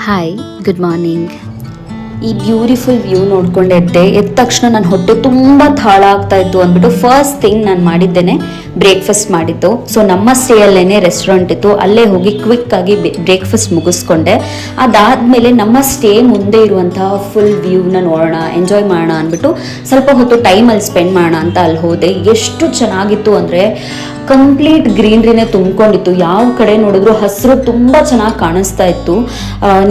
Hi, good morning. ಈ beautiful view ನೋಡ್ಕೊಂಡು ಎದ್ದ ತಕ್ಷಣ ನನ್ನ ಹೊಟ್ಟೆ ತುಂಬ ತಾಳ ಆಗ್ತಾ ಇತ್ತು ಅಂದ್ಬಿಟ್ಟು ಫಸ್ಟ್ ಥಿಂಗ್ ನಾನು ಮಾಡಿದ್ದೇನೆ ಬ್ರೇಕ್ಫಾಸ್ಟ್ ಮಾಡಿದ್ದು. ಸೊ ನಮ್ಮ ಸ್ಟೇಯಲ್ಲೇ ರೆಸ್ಟೋರೆಂಟ್ ಇತ್ತು, ಅಲ್ಲೇ ಹೋಗಿ ಕ್ವಿಕ್ ಆಗಿ ಬ್ರೇಕ್ಫಾಸ್ಟ್ ಮುಗಿಸ್ಕೊಂಡೆ. ಅದಾದಮೇಲೆ ನಮ್ಮ ಸ್ಟೇ ಮುಂದೆ ಇರುವಂತಹ ಫುಲ್ ವ್ಯೂನ ನೋಡೋಣ, ಎಂಜಾಯ್ ಮಾಡೋಣ ಅಂದ್ಬಿಟ್ಟು ಸ್ವಲ್ಪ ಹೊತ್ತು ಟೈಮಲ್ಲಿ ಸ್ಪೆಂಡ್ ಮಾಡೋಣ ಅಂತ ಅಲ್ಲಿ ಹೋದೆ. ಎಷ್ಟು ಚೆನ್ನಾಗಿತ್ತು ಅಂದರೆ ಕಂಪ್ಲೀಟ್ ಗ್ರೀನ್ರಿನೇ ತುಂಬಿಕೊಂಡಿತ್ತು. ಯಾವ ಕಡೆ ನೋಡಿದ್ರು ಹಸಿರು ತುಂಬ ಚೆನ್ನಾಗಿ ಕಾಣಿಸ್ತಾ ಇತ್ತು.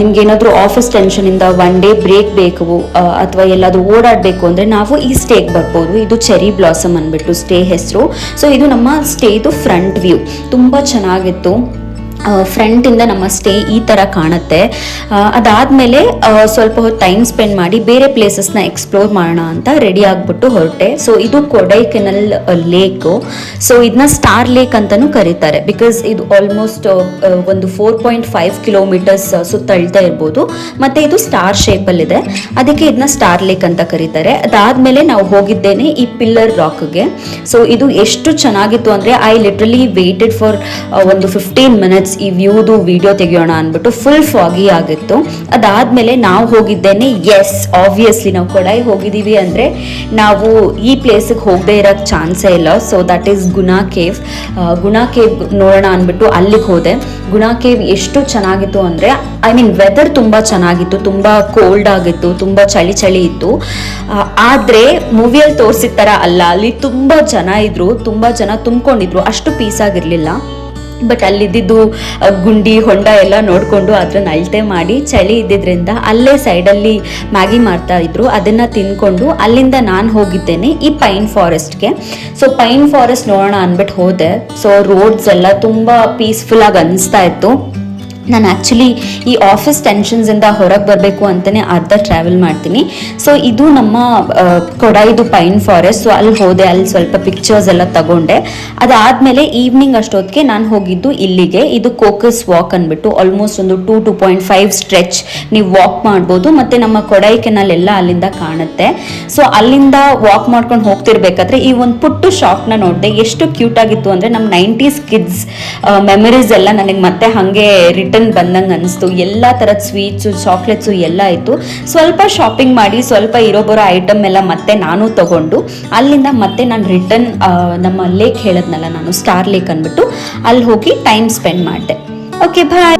ನಿಮ್ಗೇನಾದರೂ ಆಫೀಸ್ ಟೆನ್ಷನಿಂದ ಒನ್ ಡೇ ಬ್ರೇಕ್ ಬೇಕು ಅಥವಾ ಎಲ್ಲಾದರೂ ಓಡಾಡಬೇಕು ಅಂದರೆ ನಾವು ಈ ಸ್ಟೇಗೆ ಬರ್ಬೋದು. ಇದು ಚೆರಿ ಬ್ಲಾಸಮ್ ಅಂದ್ಬಿಟ್ಟು ಸ್ಟೇ ಹೆಸರು. ಸೊ ಇದು ನಮ್ಮ ಸ್ಟೇದು ಫ್ರಂಟ್ ವ್ಯೂ ತುಂಬ ಚೆನ್ನಾಗಿತ್ತು. ಫ್ರಂಟಿಂದ ನಮ್ಮ ಸ್ಟೇ ಈ ಥರ ಕಾಣುತ್ತೆ. ಅದಾದಮೇಲೆ ಸ್ವಲ್ಪ ಹೊತ್ತು ಟೈಮ್ ಸ್ಪೆಂಡ್ ಮಾಡಿ ಬೇರೆ ಪ್ಲೇಸಸ್ನ ಎಕ್ಸ್ಪ್ಲೋರ್ ಮಾಡೋಣ ಅಂತ ರೆಡಿ ಆಗಿಬಿಟ್ಟು ಹೊರಟೆ. ಸೊ ಇದು ಕೊಡೈಕೆನಲ್ ಲೇಕು. ಸೊ ಇದನ್ನ ಸ್ಟಾರ್ ಲೇಕ್ ಅಂತಲೂ ಕರೀತಾರೆ, ಬಿಕಾಸ್ ಇದು ಆಲ್ಮೋಸ್ಟ್ ಒಂದು 4.5 ಕಿಲೋಮೀಟರ್ಸ್ ಸುತ್ತಳ್ತಾ ಇರ್ಬೋದು. ಮತ್ತು ಇದು ಸ್ಟಾರ್ ಶೇಪಲ್ಲಿದೆ, ಅದಕ್ಕೆ ಇದನ್ನ ಸ್ಟಾರ್ ಲೇಕ್ ಅಂತ ಕರೀತಾರೆ. ಅದಾದಮೇಲೆ ನಾವು ಹೋಗಿದ್ದೇನೆ ಈ ಪಿಲ್ಲರ್ ರಾಕ್ಗೆ. ಸೊ ಇದು ಎಷ್ಟು ಚೆನ್ನಾಗಿತ್ತು ಅಂದರೆ ಐ ಲಿಟ್ರಲಿ ವೇಟೆಡ್ ಫಾರ್ ಒಂದು 15 ಮಿನಿಟ್ಸ್ ಈ ವ್ಯೂದು ವಿಡಿಯೋ ತೆಗೆಯೋಣ ಅಂದ್ಬಿಟ್ಟು. ಫುಲ್ ಫಾಗಿ ಆಗಿತ್ತು. ಅದಾದಮೇಲೆ ನಾವು ಹೋಗಿದ್ದೇನೆ, ಎಸ್ ಆಬ್ವಿಯಸ್ಲಿ ನಾವು ಕೊಡೈ ಹೋಗಿದ್ದೀವಿ ಅಂದರೆ ನಾವು ಈ ಪ್ಲೇಸಿಗೆ ಹೋಗದೆ ಇರೋಕ್ಕೆ ಚಾನ್ಸೇ ಇಲ್ಲ. So that is Guna cave. Guna cave ನೋಡೋಣ ಅಂದ್ಬಿಟ್ಟು ಅಲ್ಲಿಗೆ ಹೋದೆ. ಗುನಾ ಕೇವ್ ಎಷ್ಟು ಚೆನ್ನಾಗಿತ್ತು ಅಂದರೆ ವೆದರ್ ತುಂಬ ಚೆನ್ನಾಗಿತ್ತು, ತುಂಬ ಕೋಲ್ಡ್ ಆಗಿತ್ತು, ತುಂಬ ಚಳಿ ಇತ್ತು. ಆದರೆ ಮೂವಿಯಲ್ಲಿ ತೋರಿಸಿದ ಥರ ಅಲ್ಲ, ಅಲ್ಲಿ ತುಂಬ ಜನ ಇದ್ರು, ತುಂಬ ಜನ ತುಂಬಿಕೊಂಡಿದ್ರು, ಅಷ್ಟು ಪೀಸ್ ಆಗಿರಲಿಲ್ಲ. ಬಟ್ ಅಲ್ಲಿದ್ದು ಗುಂಡಿ ಹೊಂಡ ಎಲ್ಲ ನೋಡಿಕೊಂಡು ಅದನ್ನು ಅಳತೆ ಮಾಡಿ ಚಳಿ ಇದ್ದಿದ್ದರಿಂದ ಅಲ್ಲೇ ಸೈಡಲ್ಲಿ ಮ್ಯಾಗಿ ಮಾಡ್ತಾ ಇದ್ರು, ಅದನ್ನು ತಿನ್ಕೊಂಡು ಅಲ್ಲಿಂದ ನಾನು ಹೋಗಿದ್ದೇನೆ ಈ ಪೈನ್ ಫಾರೆಸ್ಟ್ಗೆ. ಸೊ ಪೈನ್ ಫಾರೆಸ್ಟ್ ನೋಡೋಣ ಅಂದ್ಬಿಟ್ಟು ಹೋದೆ. ಸೊ ರೋಡ್ಸ್ ಎಲ್ಲ ತುಂಬ ಪೀಸ್ಫುಲ್ಲಾಗಿ ಅನಿಸ್ತಾ ಇತ್ತು. ನಾನು ಆ್ಯಕ್ಚುಲಿ ಈ ಆಫೀಸ್ ಟೆನ್ಷನ್ಸಿಂದ ಹೊರಗೆ ಬರಬೇಕು ಅಂತಲೇ ಅರ್ಧ ಟ್ರಾವೆಲ್ ಮಾಡ್ತೀನಿ. ಸೊ ಇದು ನಮ್ಮ ಕೊಡೈದು ಪೈನ್ ಫಾರೆಸ್ಟ್. ಸೊ ಅಲ್ಲಿ ಹೋದೆ, ಅಲ್ಲಿ ಸ್ವಲ್ಪ ಪಿಕ್ಚರ್ಸ್ ಎಲ್ಲ ತಗೊಂಡೆ. ಅದಾದಮೇಲೆ ಈವ್ನಿಂಗ್ ಅಷ್ಟೊತ್ತಿಗೆ ನಾನು ಹೋಗಿದ್ದು ಇಲ್ಲಿಗೆ. ಇದು ಕೋಕಸ್ ವಾಕ್ ಅಂದ್ಬಿಟ್ಟು ಆಲ್ಮೋಸ್ಟ್ ಒಂದು 2.5 ಸ್ಟ್ರೆಚ್ ನೀವು ವಾಕ್ ಮಾಡ್ಬೋದು. ಮತ್ತು ನಮ್ಮ ಕೊಡೈಕೆನಲ್ಲೆಲ್ಲ ಅಲ್ಲಿಂದ ಕಾಣುತ್ತೆ. ಸೊ ಅಲ್ಲಿಂದ ವಾಕ್ ಮಾಡ್ಕೊಂಡು ಹೋಗ್ತಿರ್ಬೇಕಾದ್ರೆ ಈ ಒಂದು ಪುಟ್ಟು ಶಾಪ್ನ ನೋಡಿದೆ. ಎಷ್ಟು ಕ್ಯೂಟ್ ಆಗಿತ್ತು ಅಂದರೆ ನಮ್ಮ 90s ಕಿಡ್ಸ್ ಮೆಮರೀಸ್ ಎಲ್ಲ ನನಗೆ ಮತ್ತೆ ಹಾಗೆ ರಿಟರ್ನ್ ಬಂದಂಗೆ ಅನಿಸ್ತು. ಎಲ್ಲ ಥರದ ಸ್ವೀಟ್ಸು, ಚಾಕ್ಲೇಟ್ಸು ಎಲ್ಲ ಇತ್ತು. ಸ್ವಲ್ಪ ಶಾಪಿಂಗ್ ಮಾಡಿ ಸ್ವಲ್ಪ ಇರೋ ಬರೋ ಐಟಮ್ ಎಲ್ಲ ಮತ್ತೆ ನಾನು ತಗೊಂಡು ಅಲ್ಲಿಂದ ಮತ್ತೆ ನಾನು ರಿಟರ್ನ್ ನಮ್ಮ ಲೇಕ್ ಹೇಳಿದ್ನಲ್ಲ ನಾನು, ಸ್ಟಾರ್ ಲೇಕ್ ಅಂದ್ಬಿಟ್ಟು ಅಲ್ಲಿ ಹೋಗಿ ಟೈಮ್ ಸ್ಪೆಂಡ್ ಮಾಡಿದೆ. ಓಕೆ, ಬಾಯ್.